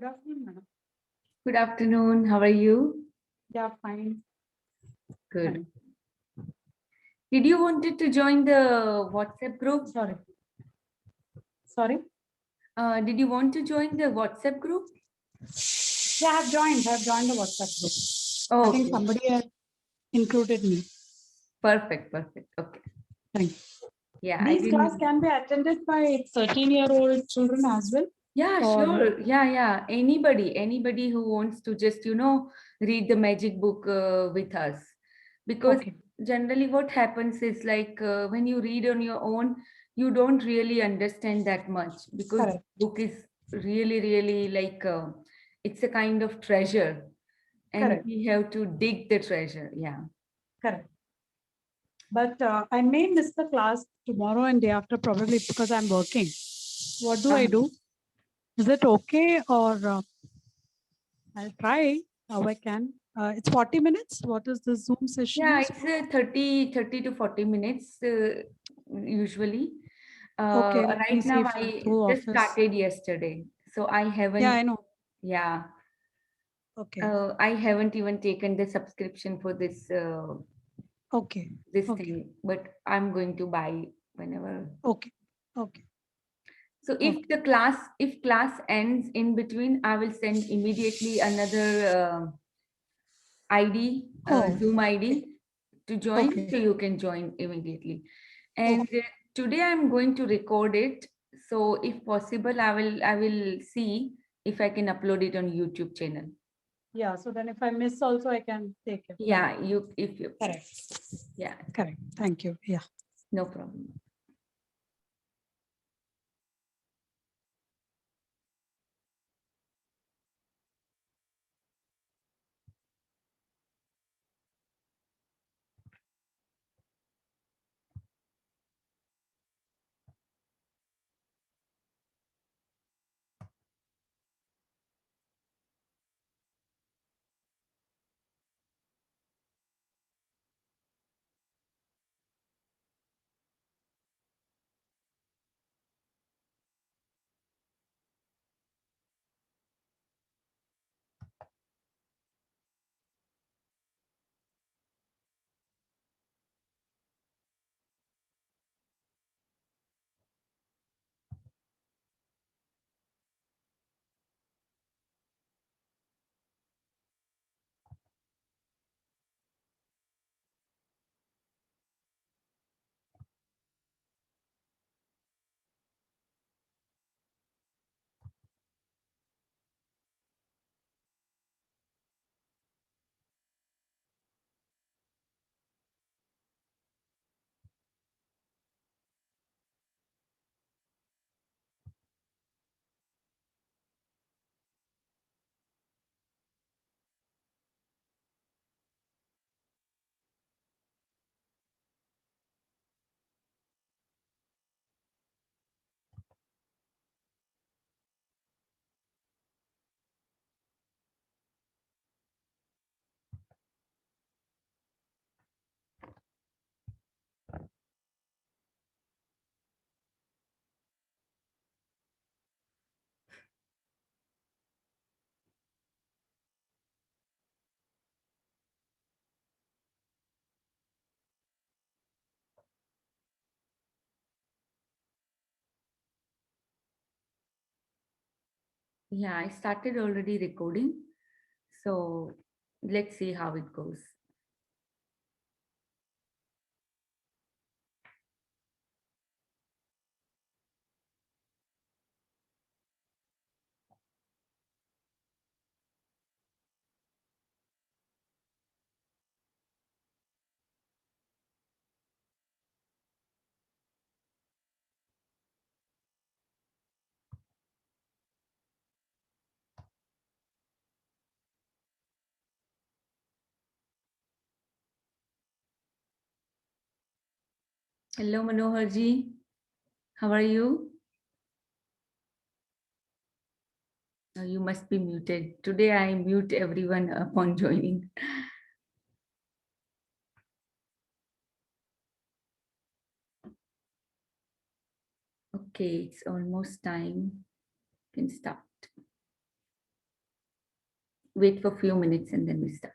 Good afternoon, madam. Good afternoon. How are you? Yeah, fine. Good. Did you wanted to join the WhatsApp group? Sorry. Sorry. Did you want to join the WhatsApp group? Yeah, I have joined. the WhatsApp group. Oh, I think okay. somebody has included me. Perfect. Okay. Thank you. Yeah, These class can be attended by 13-year-old children as well. Yeah, or- sure. Yeah. Anybody who wants to just, read the magic book with us. Because Okay. generally what happens is like when you read on your own, you don't really understand that much because Correct. book is really like it's a kind of treasure and Correct. we have to dig the treasure. Yeah. Correct. But I may miss the class tomorrow and day after, probably because I'm working. What do I do? Is it okay, or I'll try how I can? It's 40 minutes. What is the Zoom session? Yeah, it's 30 to 40 minutes usually. Okay, let me Right see now, if I'm I through just office. started yesterday, so I Yeah, haven't. I know. Yeah, Okay. I haven't even taken the subscription for this Okay. this Okay. thing, but I'm going to buy whenever. Okay. Okay. So Okay. if class ends in between, I will send immediately another ID, Oh, Zoom ID okay. to join, Okay. so you can join immediately. And Okay. today I'm going to record it. So if possible, I will see if I can upload it on YouTube channel. Yeah. So then if I miss also, I can take it. Yeah, if you Correct. yeah, Correct. Thank you. Yeah. no problem. Yeah, I started already recording. So let's see how it goes. Hello, Manohar ji. How are you? You must be muted. Today I mute everyone upon joining. Okay, it's almost time. Can start. wait for a few minutes and then we start.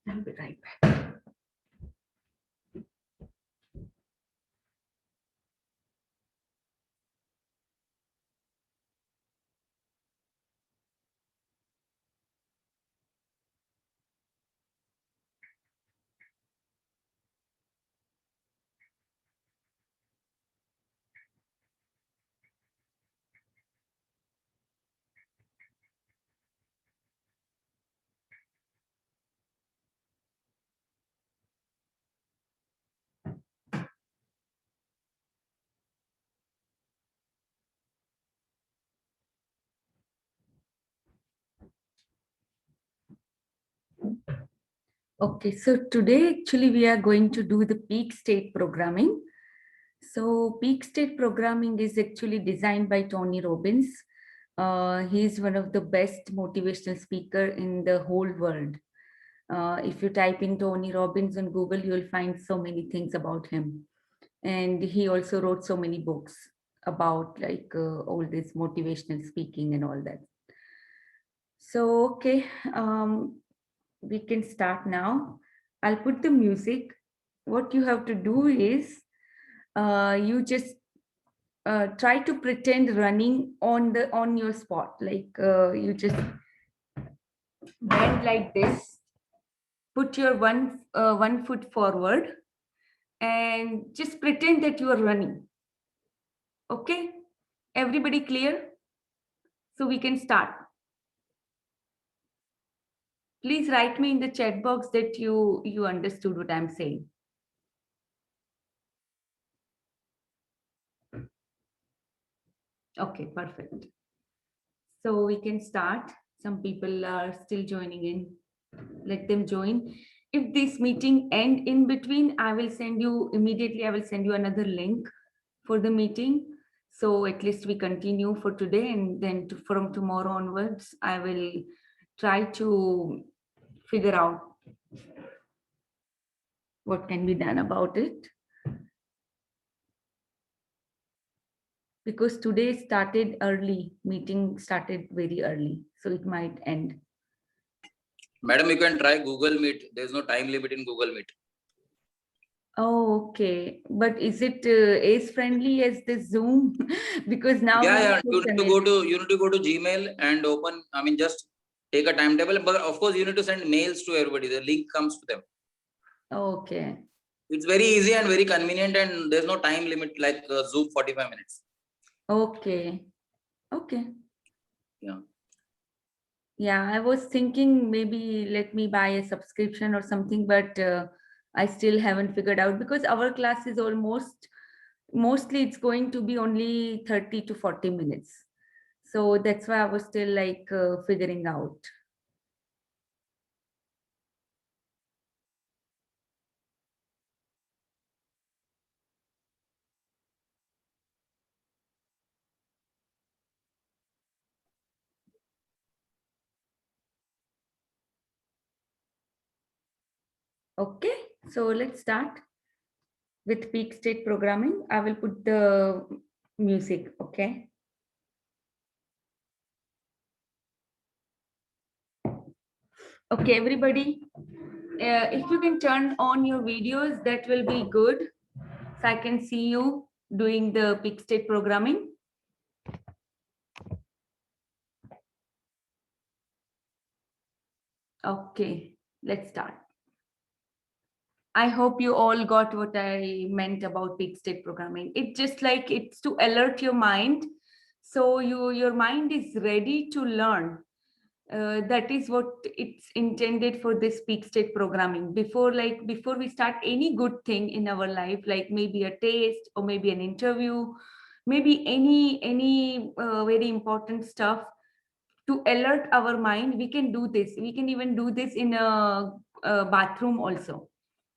I'll be right back. Okay, so today actually we are going to do the peak state programming. So peak state programming is actually designed by Tony Robbins. He is one of the best motivational speaker in the whole world. If you type in Tony Robbins on Google, you'll find so many things about him. And he also wrote so many books about like all this motivational speaking and all that. So, okay, we can start now. I'll put the music. What you have to do is you just try to pretend running on your spot. Like you just bend like this, put your one foot forward, and just pretend that you are running. Okay, everybody clear? So we can start. Please write me in the chat box that you understood what I'm saying. Okay, perfect. So we can start. Some people are still joining in. Let them join. If this meeting end in between, I will send you immediately. I will send you another link for the meeting. So at least we continue for today, and then from tomorrow onwards, I will try to figure out what can be done about it. Because today started early, meeting started very early, so it might end. Madam, you can try Google Meet. There's no time limit in Google Meet. Oh, okay. But is it as friendly as the Zoom? Because now Yeah. You need to go to Gmail and open. I mean, just take a timetable. But of course, you need to send mails to everybody. The link comes to them. Okay. It's very easy and very convenient, and there's no time limit like Zoom 45 minutes. Okay. Okay. Yeah. Yeah, I was thinking maybe let me buy a subscription or something, but I still haven't figured out because our class is mostly it's going to be only 30 to 40 minutes. So that's why I was still like figuring out. Okay, so let's start with peak state programming. I will put the music, okay? Okay, everybody, if you can turn on your videos, that will be good. So I can see you doing the peak state programming. Okay, let's start. I hope you all got what I meant about peak state programming. It's just like it's to alert your mind. So your mind is ready to learn. That is what it's intended for this peak state programming. Before we start any good thing in our life, like maybe a test or maybe an interview, maybe any very important stuff, to alert our mind, we can do this. We can even do this in a bathroom also.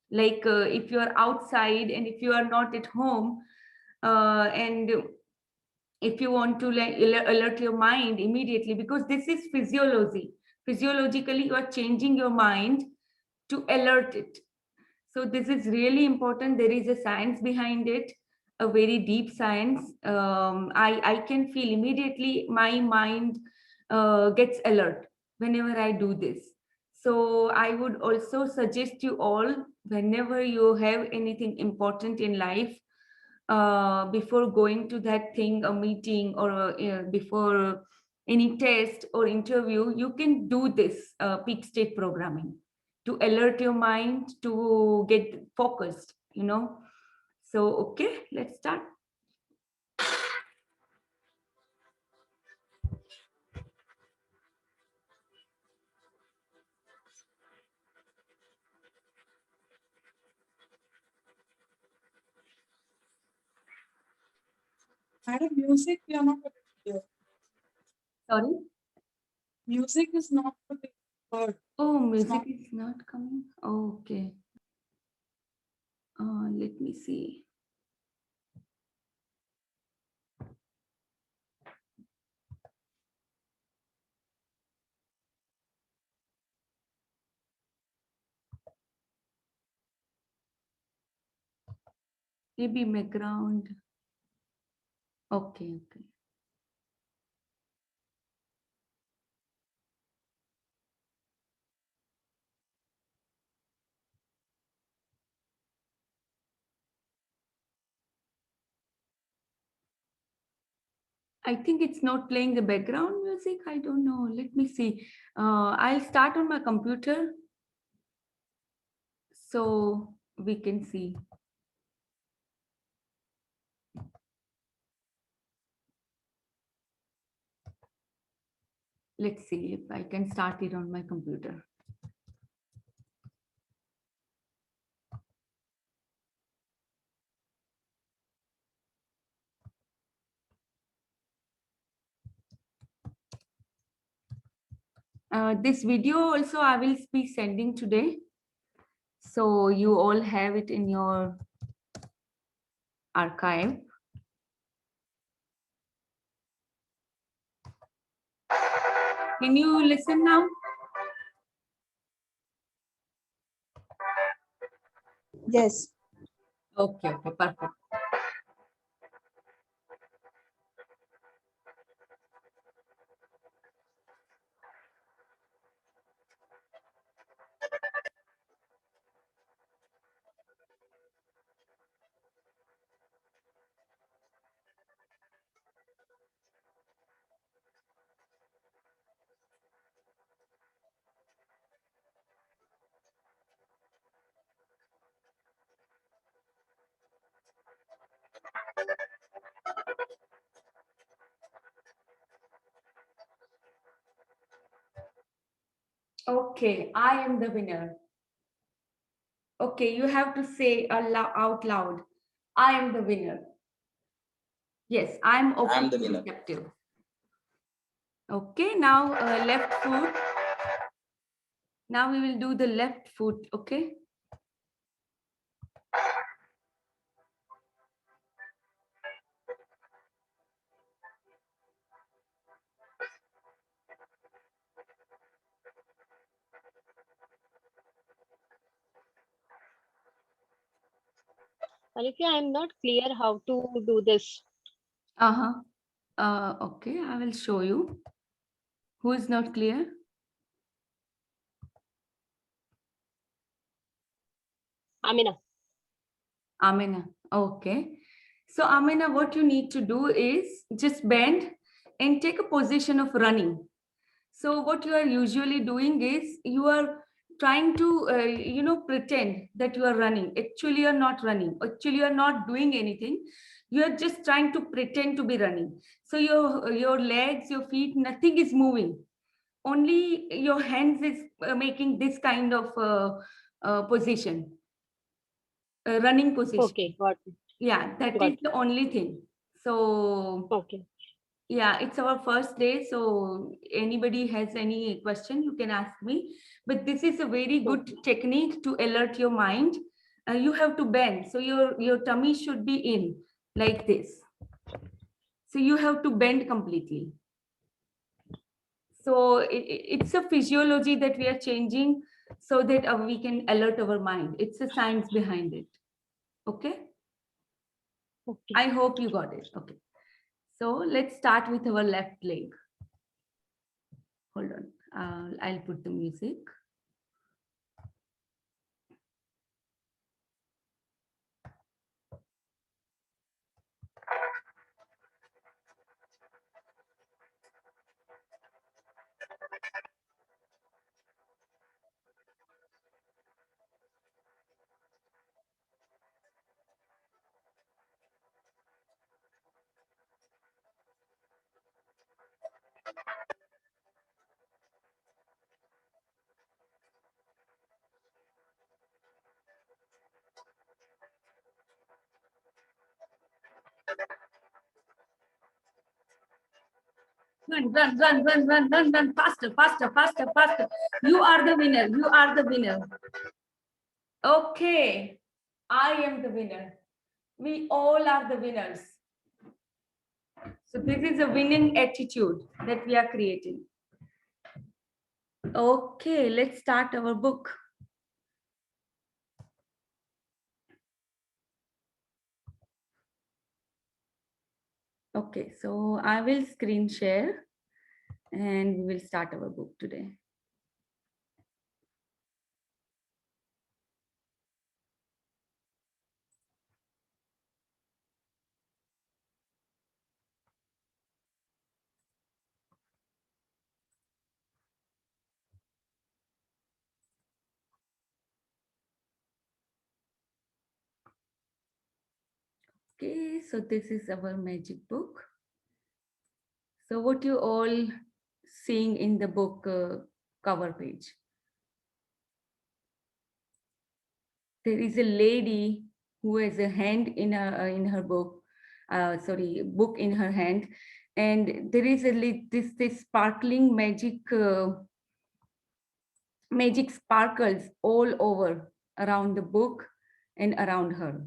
Like if you are outside and if you are not at home, and if you want to alert your mind immediately, because this is physiologically you are changing your mind to alert it. So this is really important. There is a science behind it, a very deep science. I can feel immediately my mind gets alert whenever I do this. So I would also suggest you all, whenever you have anything important in life, before going to that thing, a meeting, or before any test or interview, you can do this peak state programming to alert your mind to get focused, you know. So, okay, let's start. Madam, music, we are not able to hear. Sorry. Music is not to be heard. Oh, music not- is not coming. Oh, okay. Let me see. Maybe background. Okay, okay. I think it's not playing the background music. I don't know. Let me see. I'll start on my computer so we can see. Let's see if I can start it on my computer. This video also I will be sending today, so you all have it in your archive. Can you listen now? Yes. Okay, okay, perfect. Okay, I am the winner. Okay, you have to say out loud, I am the winner. Yes, I'm I'm the open winner. receptive. Okay, now left foot. Now we will do the left foot, okay? Alifia, I'm not clear how to do this. Uh-huh. Okay, I will show you. Who is not clear? Amina. Amina. Okay. So Amina, what you need to do is just bend and take a position of running. So what you are usually doing is you are trying to, pretend that you are running. Actually, you're not running. Actually, you're not doing anything. You're just trying to pretend to be running. So your legs, your feet, nothing is moving. Only your hands is making this kind of position, running position. Okay, got it. Yeah, that Got is the only thing. So Okay. yeah, it's our first day. So anybody has any question, you can ask me. But this is a very good technique to alert your mind. You have to bend. So your tummy should be in like this. So you have to bend completely. So it's a physiology that we are changing so that we can alert our mind. It's a science behind it. Okay. Okay. I hope you got it. Okay. So let's start with our left leg. Hold on. I'll put the music. Run, faster, faster, faster, faster. You are the winner. You are the winner. Okay, I am the winner. We all are the winners. So this is a winning attitude that we are creating. Okay, let's start our book. Okay, so I will screen share and we will start our book today. Okay, so this is our magic book. So what you all seeing in the book cover page? There is a lady who has a hand in her book, book in her hand, and there is this sparkling magic sparkles all over around the book and around her.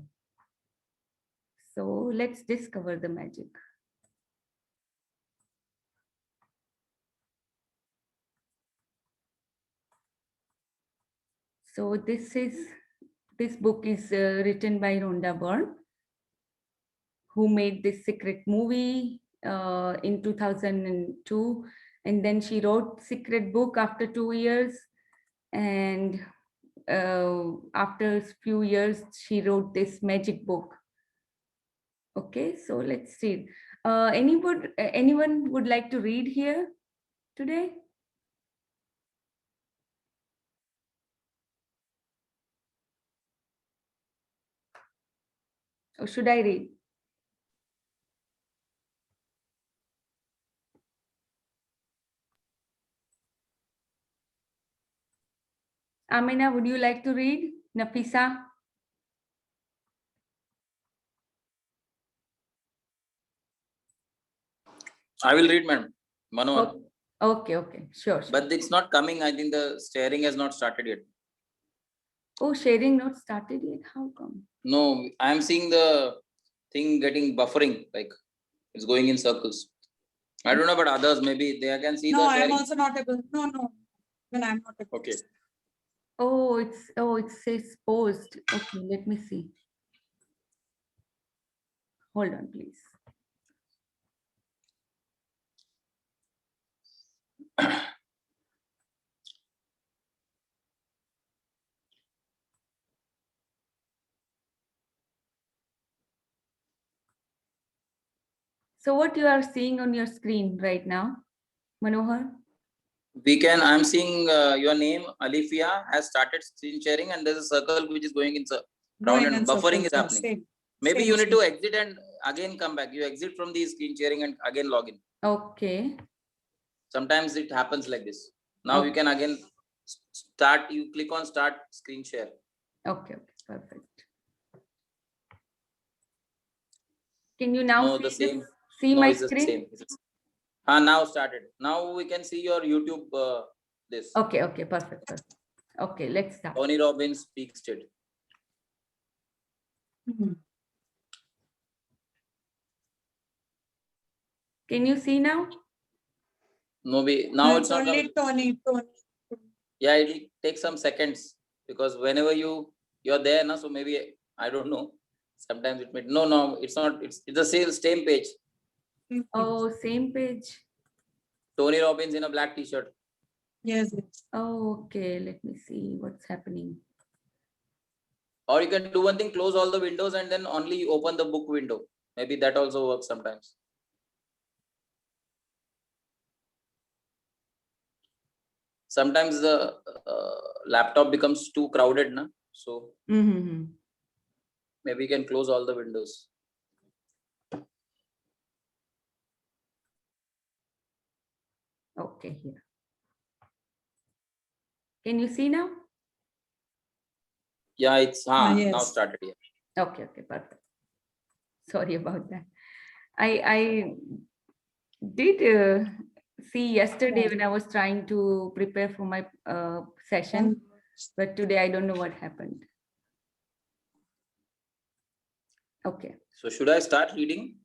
So let's discover the magic. So this book is written by Rhonda Byrne, who made this Secret movie in 2002, and then she wrote Secret book after 2 years, and after a few years she wrote this magic book. Okay, so let's see. Anyone would like to read here today? Or should I read? Amina, would you like to read? Nafisa? I will read, madam. Manohar. Okay, sure. But it's not coming. I think the sharing has not started yet. Oh, sharing not started yet. How come? No, I am seeing the thing getting buffering, like it's going in circles. I don't know about others. Maybe they can see No, the I am sharing. also not able. No. When I'm not able. Okay. Oh, it says post. Okay, let me see. Hold on, please. So what you are seeing on your screen right now, Manohar? We can, I'm seeing your name, Alifia, has started screen sharing, and there's a circle which is going in round Going and in buffering circles, is yeah, happening. same. Maybe Same, you need same. to exit and again come back. You exit from the screen sharing and again log in. Okay. Sometimes it happens like this. Now you Okay. can again start, you click on start screen share. Okay. Perfect. Can you now No, see the same. see No, my it's the screen? same. Now started. Now we can see your YouTube, this. Okay. Okay. Perfect. Okay. Let's start. Tony Robbins Peak State. Mhm. Can you see now? No, now No, it's not only coming. Tony. Yeah, it will take some seconds because whenever you're there now, so maybe I don't know. Sometimes it may no, it's not, it's the same page. Oh, same page. Tony Robbins in a black t-shirt. Yes, yes. Oh, okay. Let me see what's happening. Or you can do one thing, close all the windows and then only open the book window. Maybe that also works sometimes. Sometimes the laptop becomes too crowded, na? So Mm-hmm. maybe you can close all the windows. Okay, here. Can you see now? Yeah, it's now yes. started. Yeah. Okay, perfect. Sorry about that. I did see yesterday when I was trying to prepare for my session, but today I don't know what happened. Okay. So should I start reading?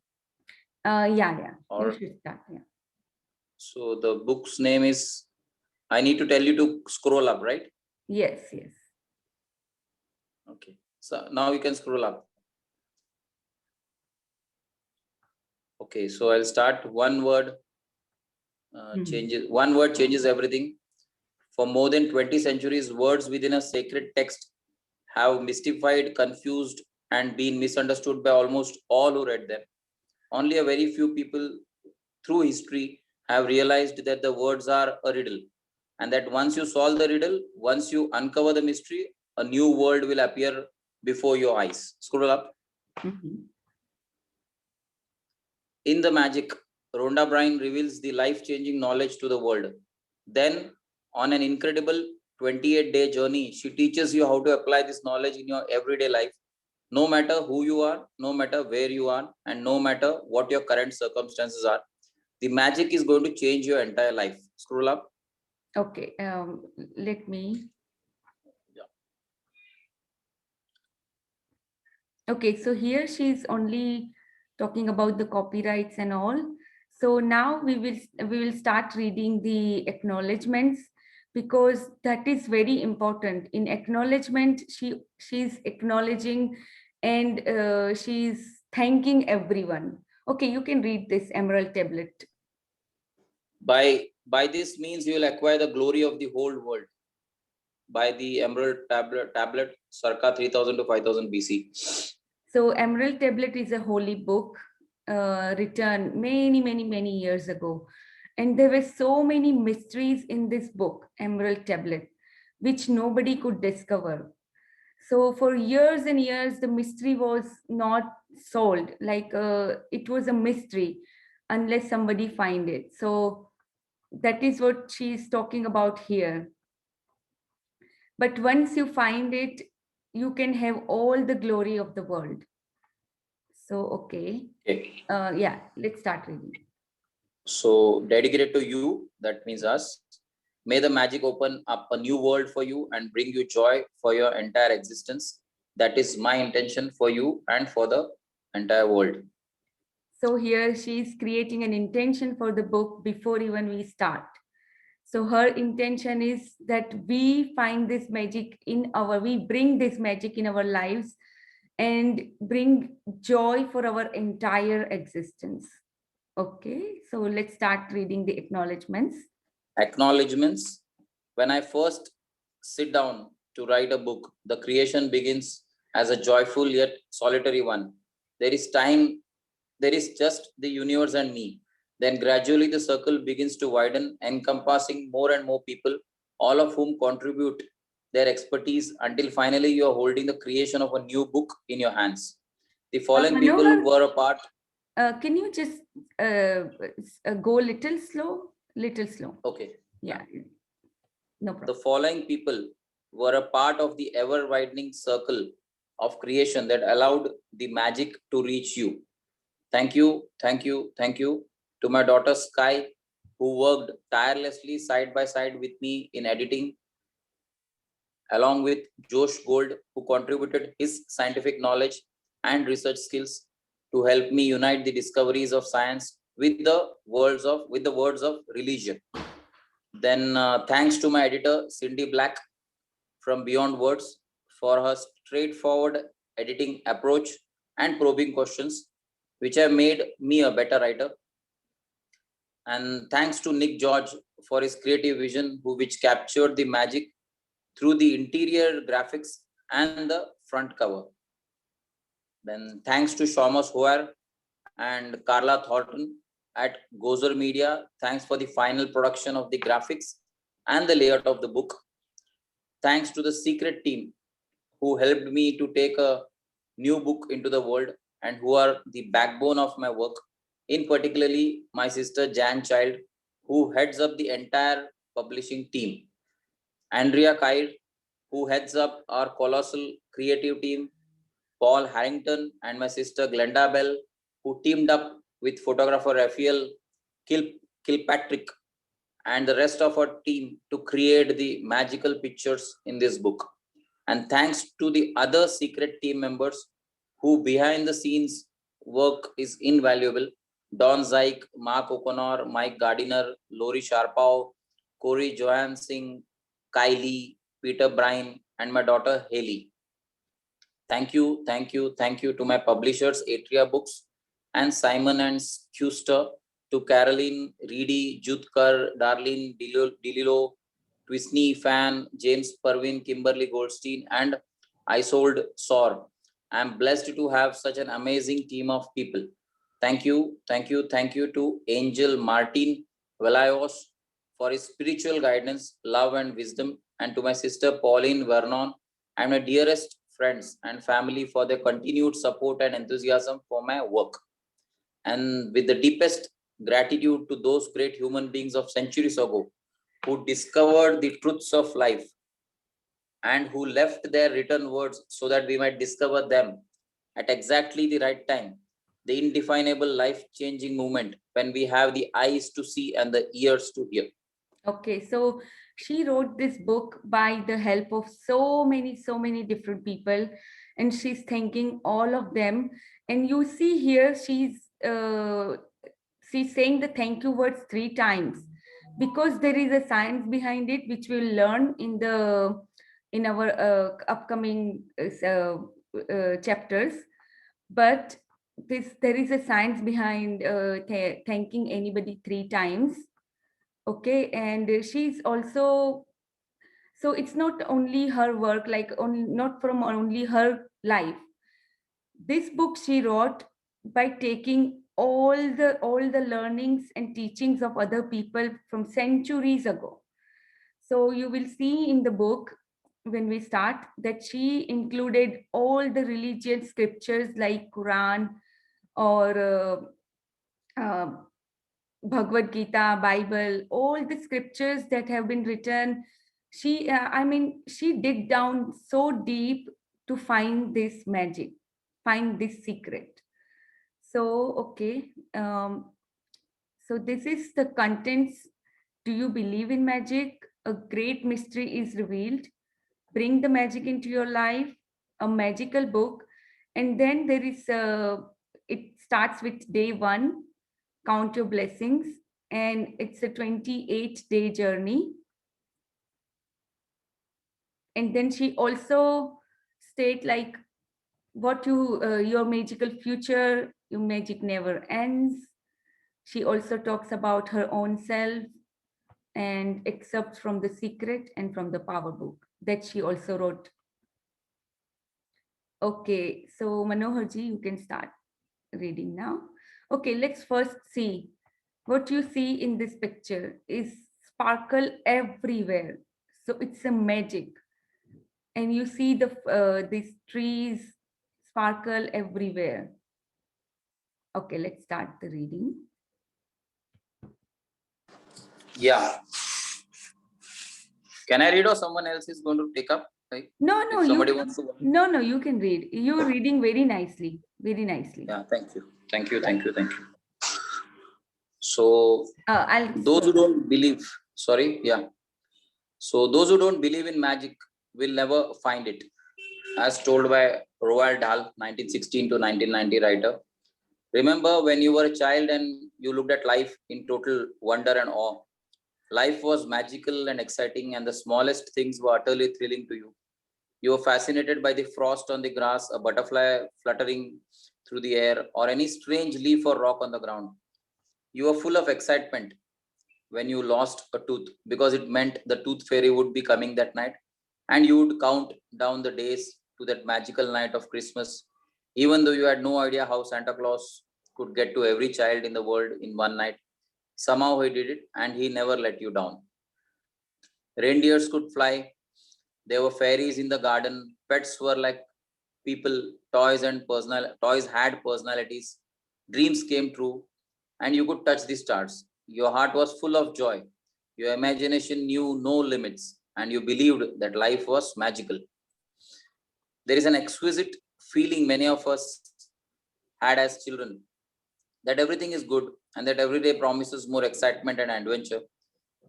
Yeah. Or You should start. Yeah. so the book's name is, I need to tell you to scroll up, right? Yes. Okay. So now you can scroll up. Okay, so I'll start. One word changes. One word changes everything. For more than 20 centuries, words within a sacred text have mystified, confused, and been misunderstood by almost all who read them. Only a very few people through history have realized that the words are a riddle, and that once you solve the riddle, once you uncover the mystery, a new world will appear before your eyes. Scroll up. In the magic, Rhonda Byrne reveals the life-changing knowledge to the world. Then, on an incredible 28-day journey, she teaches you how to apply this knowledge in your everyday life, no matter who you are, no matter where you are, and no matter what your current circumstances are. The magic is going to change your entire life. Scroll up. Okay. Let me. Okay, so here she's only talking about the copyrights and all. So now we will start reading the acknowledgements, because that is very important. In acknowledgement, she's acknowledging and she's thanking everyone. Okay, you can read this Emerald Tablet. By this means, you will acquire the glory of the whole world. By the Emerald Tablet, circa 3000 to 5000 BC. So Emerald Tablet is a holy book written many years ago. And there were so many mysteries in this book, Emerald Tablet, which nobody could discover. So for years and years, the mystery was not solved. Like it was a mystery unless somebody find it. So that is what she's talking about here. But once you find it, you can have all the glory of the world. So, okay. Yeah, let's start reading. So dedicated to you, that means us. May the magic open up a new world for you and bring you joy for your entire existence. That is my intention for you and for the entire world. So here she's creating an intention for the book before even we start. So her intention is that we find this magic we bring this magic in our lives and bring joy for our entire existence. Okay, so let's start reading the acknowledgements. Acknowledgements. When I first sit down to write a book, the creation begins as a joyful yet solitary one. There is time, there is just the universe and me. Then gradually the circle begins to widen, encompassing more and more people, all of whom contribute their expertise until finally you are holding the creation of a new book in your hands. The following people Manohar, were a part. can you just go little slow? Little slow. Okay. Yeah. No problem. The following people were a part of the ever widening circle of creation that allowed the magic to reach you. Thank you, thank you, thank you to my daughter Sky, who worked tirelessly side by side with me in editing, along with Josh Gold, who contributed his scientific knowledge and research skills to help me unite the discoveries of science with the words of religion. Then thanks to my editor Cindy Black from Beyond Words for her straightforward editing approach and probing questions, which have made me a better writer. And thanks to Nick George for his creative vision, which captured the magic through the interior graphics and the front cover. Then thanks to Thomas Hoare and Carla Thornton at Gozer Media. Thanks for the final production of the graphics and the layout of the book. Thanks to the secret team who helped me to take a new book into the world and who are the backbone of my work. In particularly my sister Jan Child, who heads up the entire publishing team. Andrea Kyle, who heads up our colossal creative team. Paul Harrington and my sister Glenda Bell, who teamed up with photographer Raphael Kilpatrick and the rest of our team to create the magical pictures in this book. And thanks to the other secret team members who behind the scenes work is invaluable. Don Zyke, Mark O'Connor, Mike Gardiner, Lori Sharpow, Corey Johan Singh, Kylie, Peter Bryan, and my daughter Haley. Thank you, thank you, thank you to my publishers, Atria Books and Simon and Schuster, to Caroline, Reedy, Jutkar, Darlene, Dililo, Twisney, Fan, James Pervin, Kimberly Goldstein, and Isolde Sor. I'm blessed to have such an amazing team of people. Thank you, thank you, thank you to Angel Martin Velayos for his spiritual guidance, love, and wisdom, and to my sister Pauline Vernon and my dearest friends and family for their continued support and enthusiasm for my work. And with the deepest gratitude to those great human beings of centuries ago who discovered the truths of life and who left their written words so that we might discover them at exactly the right time. The indefinable life-changing moment when we have the eyes to see and the ears to hear. Okay, so she wrote this book by the help of so many different people, and she's thanking all of them. And you see here, she's saying the thank you words 3 times because there is a science behind it, which we'll learn in our upcoming chapters. But there is a science behind thanking anybody 3 times. Okay, and she's also, so it's not only her work, like not from only her life. This book she wrote by taking all the learnings and teachings of other people from centuries ago. So you will see in the book when we start that she included all the religious scriptures like Quran or Bhagavad Gita, Bible, all the scriptures that have been written. She, she dig down so deep to find this magic, find this secret. So, okay. So this is the contents. Do you believe in magic? A great mystery is revealed. Bring the magic into your life, a magical book. And then there is it starts with day 1. Count your blessings, and it's a 28-day journey. And then she also state like what your magical future, your magic never ends. She also talks about her own self and excerpts from The Secret and from the Power Book that she also wrote. Okay, so Manoharji, you can start reading now. Okay, let's first see what you see in this picture is sparkle everywhere. So it's a magic. And you see these trees sparkle everywhere. Okay, let's start the reading. Yeah. Can I read or someone else is going to take up? Like, No, if no, you somebody wants to. no, you can read. You're reading very nicely, very nicely. Yeah, thank you. Thank you. Thank you. Thank you. So I'll those who don't believe, sorry, yeah. So those who don't believe in magic will never find it. As told by Roald Dahl, 1916 to 1990 writer. Remember when you were a child and you looked at life in total wonder and awe. Life was magical and exciting, and the smallest things were utterly thrilling to you. You were fascinated by the frost on the grass, a butterfly fluttering through the air, or any strange leaf or rock on the ground. You were full of excitement when you lost a tooth because it meant the tooth fairy would be coming that night, and you would count down the days to that magical night of Christmas, even though you had no idea how Santa Claus could get to every child in the world in one night. Somehow he did it, and he never let you down. Reindeers could fly, there were fairies in the garden, pets were like people, toys had personalities, dreams came true, and you could touch the stars. Your heart was full of joy. Your imagination knew no limits, and you believed that life was magical. There is an exquisite feeling many of us had as children, that everything is good and that every day promises more excitement and adventure,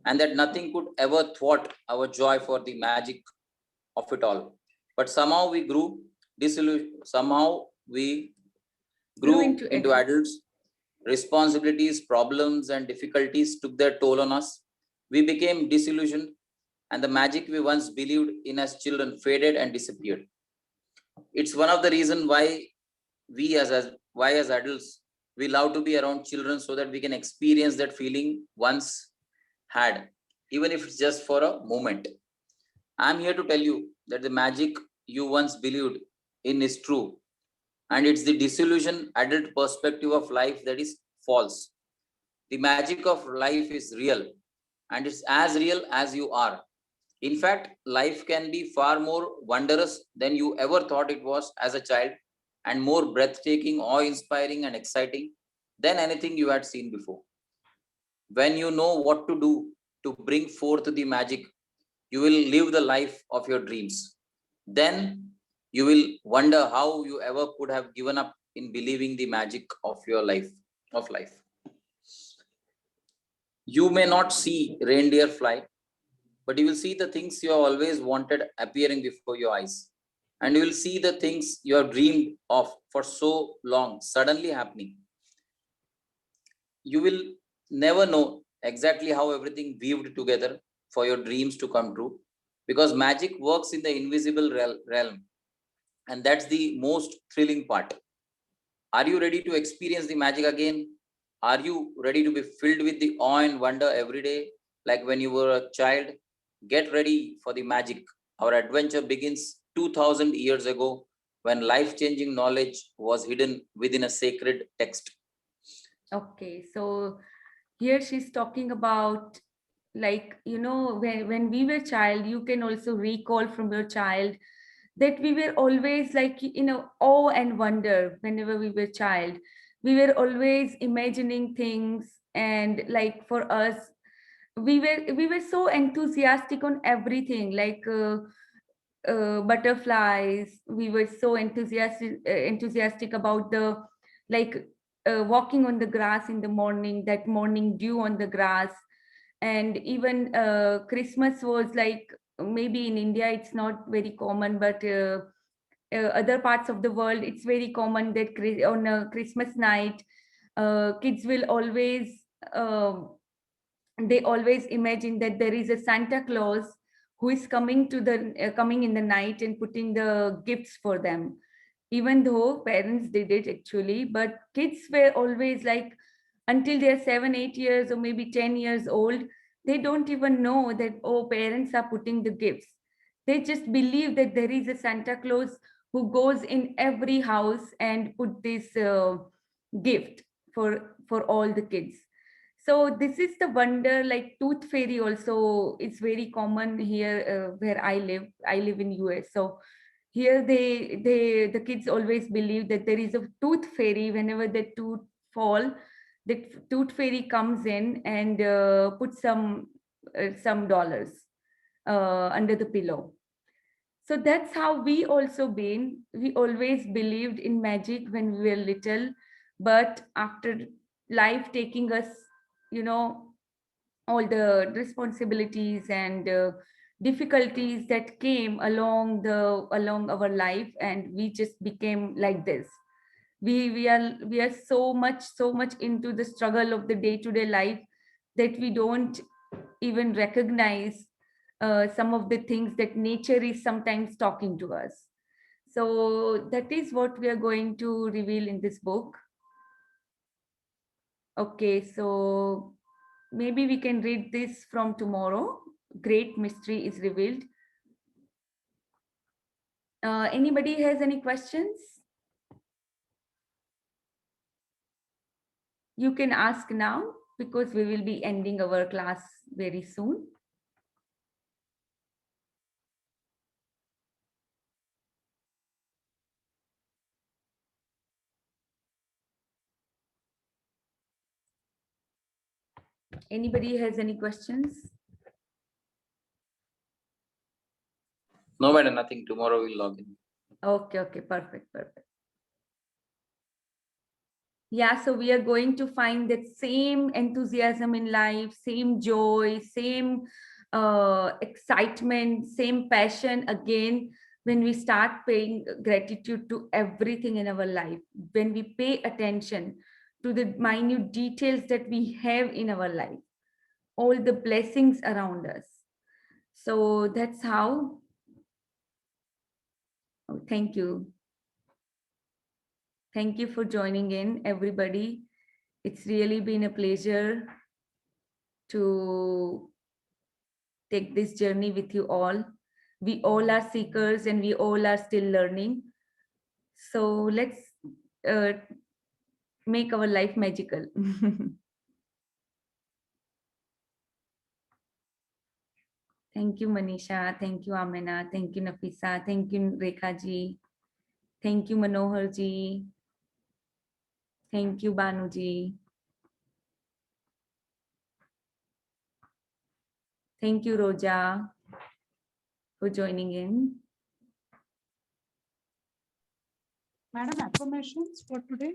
and that nothing could ever thwart our joy for the magic of it all. But somehow we grew disillusioned, somehow we grew grew into into adult. adults. Responsibilities, problems, and difficulties took their toll on us. We became disillusioned, and the magic we once believed in as children faded and disappeared. It's one of the reasons why why as adults we love to be around children so that we can experience that feeling once had, even if it's just for a moment. I'm here to tell you that the magic you once believed in is true, and it's the disillusioned adult perspective of life that is false. The magic of life is real, and it's as real as you are. In fact, life can be far more wondrous than you ever thought it was as a child, and more breathtaking, awe inspiring, and exciting than anything you had seen before. When you know what to do to bring forth the magic, you will live the life of your dreams. Then you will wonder how you ever could have given up in believing the magic of your life. You may not see reindeer fly, but you will see the things you have always wanted appearing before your eyes. And you will see the things you have dreamed of for so long suddenly happening. You will never know exactly how everything weaved together for your dreams to come true, because magic works in the invisible realm, and that's the most thrilling part. Are you ready to experience the magic again? Are you ready to be filled with the awe and wonder every day, like when you were a child? Get ready for the magic. Our adventure begins 2000 years ago when life changing knowledge was hidden within a sacred text. Okay, so here she's talking about, like, when we were child, you can also recall from your child that we were always like, awe and wonder. Whenever we were child, we were always imagining things, and like for us, we were so enthusiastic on everything, like butterflies. We were so enthusiastic about the, like, walking on the grass in the morning, that morning dew on the grass. And even Christmas was like, maybe in India it's not very common, but other parts of the world it's very common that on a Christmas night, kids will always, they always imagine that there is a Santa Claus who is coming in the night and putting the gifts for them. Even though parents did it actually, but kids were always like, until they're 7 8 years or maybe 10 years old, they don't even know that, oh, parents are putting the gifts. They just believe that there is a Santa Claus who goes in every house and put this gift for all the kids. So this is the wonder, like tooth fairy also is very common here where I live. I live in US. So here the kids always believe that there is a tooth fairy. Whenever the tooth fall, the tooth fairy comes in and puts some dollars under the pillow. So that's how we also been. We always believed in magic when we were little, but after life taking us, you know, all the responsibilities and difficulties that came along our life, and we just became like this. We are so much into the struggle of the day-to-day life that we don't even recognize some of the things that nature is sometimes talking to us. So that is what we are going to reveal in this book. Okay, so maybe we can read this from tomorrow. Great mystery is revealed. Anybody has any questions? You can ask now because we will be ending our class very soon. Anybody has any questions? No, madam, nothing. Tomorrow we'll log in. Okay, perfect. Yeah, so we are going to find that same enthusiasm in life, same joy, same excitement, same passion again when we start paying gratitude to everything in our life, when we pay attention to the minute details that we have in our life, all the blessings around us. So that's how. Oh, thank you. Thank you for joining in, everybody. It's really been a pleasure to take this journey with you all. We all are seekers and we all are still learning. So let's uh, make our life magical. Thank you, Manisha. Thank you, Amina. Thank you, Nafisa. Thank you, Rekha ji. Thank you, Manohar ji. Thank you, Banu ji. Thank you, Roja, for joining in. Madam, affirmations for today?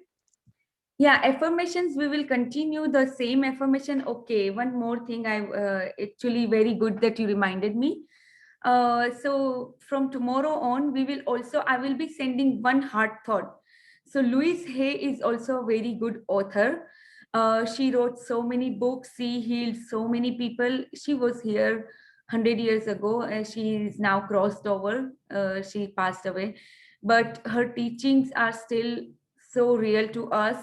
Yeah, affirmations, we will continue the same affirmation. Okay, one more thing, actually very good that you reminded me. So from tomorrow on, I will be sending one heart thought. So Louise Hay is also a very good author. She wrote so many books. She healed so many people. She was here 100 years ago. She is now crossed over. She passed away, but her teachings are still so real to us.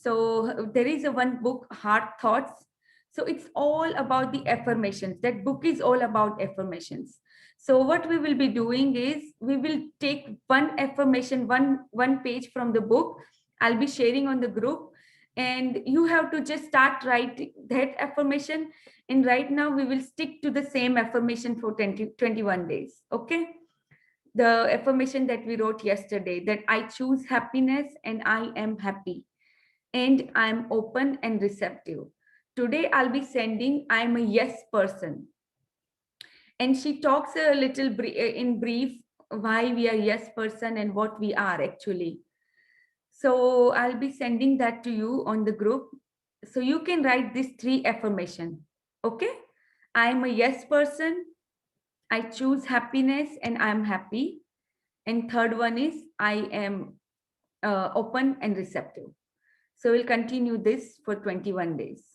So there is a one book, Heart Thoughts. So it's all about the affirmations. That book is all about affirmations. So what we will be doing is we will take one affirmation, one page from the book. I'll be sharing on the group, and you have to just start writing that affirmation. And right now we will stick to the same affirmation for 21 days. Okay. The affirmation that we wrote yesterday, that I choose happiness and I am happy and I'm open and receptive. Today I'll be sending I'm a yes person. And she talks a little in brief why we are yes person and what we are actually. So I'll be sending that to you on the group. So you can write these 3 affirmation. Okay. I'm a yes person. I choose happiness and I'm happy. And third one is I am open and receptive. So we'll continue this for 21 days.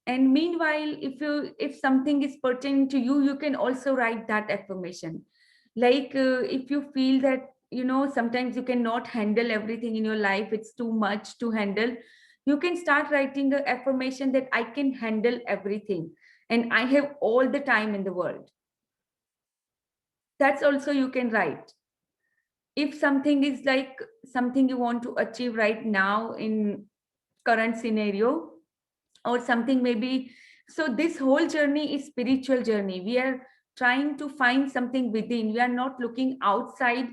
And meanwhile, if something is pertaining to you, you can also write that affirmation. Like if you feel that, sometimes you cannot handle everything in your life, it's too much to handle, you can start writing the affirmation that I can handle everything and I have all the time in the world. That's also you can write. If something is like something you want to achieve right now in current scenario, or something maybe. So this whole journey is spiritual journey. We are trying to find something within. We are not looking outside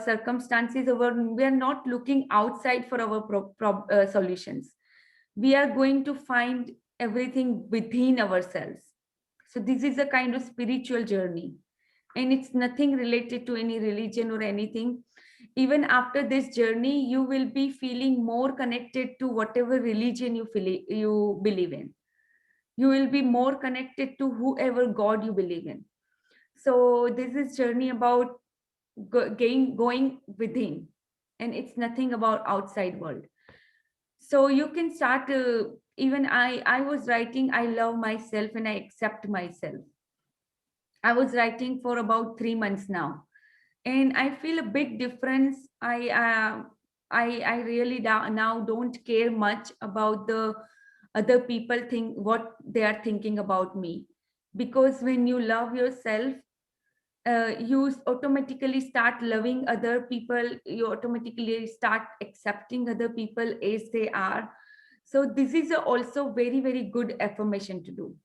circumstances, or we are not looking outside for our solutions. We are going to find everything within ourselves. So this is a kind of spiritual journey, and it's nothing related to any religion or anything. Even after this journey, you will be feeling more connected to whatever religion you believe in. You will be more connected to whoever God you believe in. So this is journey about going within, and it's nothing about outside world. So you can start. Even I was writing, I love myself and I accept myself. I was writing for about 3 months now, and I feel a big difference. I really now don't care much about the other people think what they are thinking about me, because when you love yourself, you automatically start loving other people. You automatically start accepting other people as they are. So this is also very, very good affirmation to do.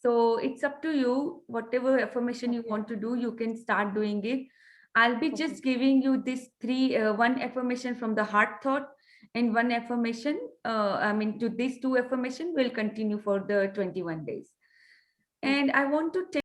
So it's up to you. Whatever affirmation you want to do, you can start doing it. I'll be just giving you this one affirmation from the heart thought, and one affirmation. To these two affirmation will continue for the 21 days. And I want to take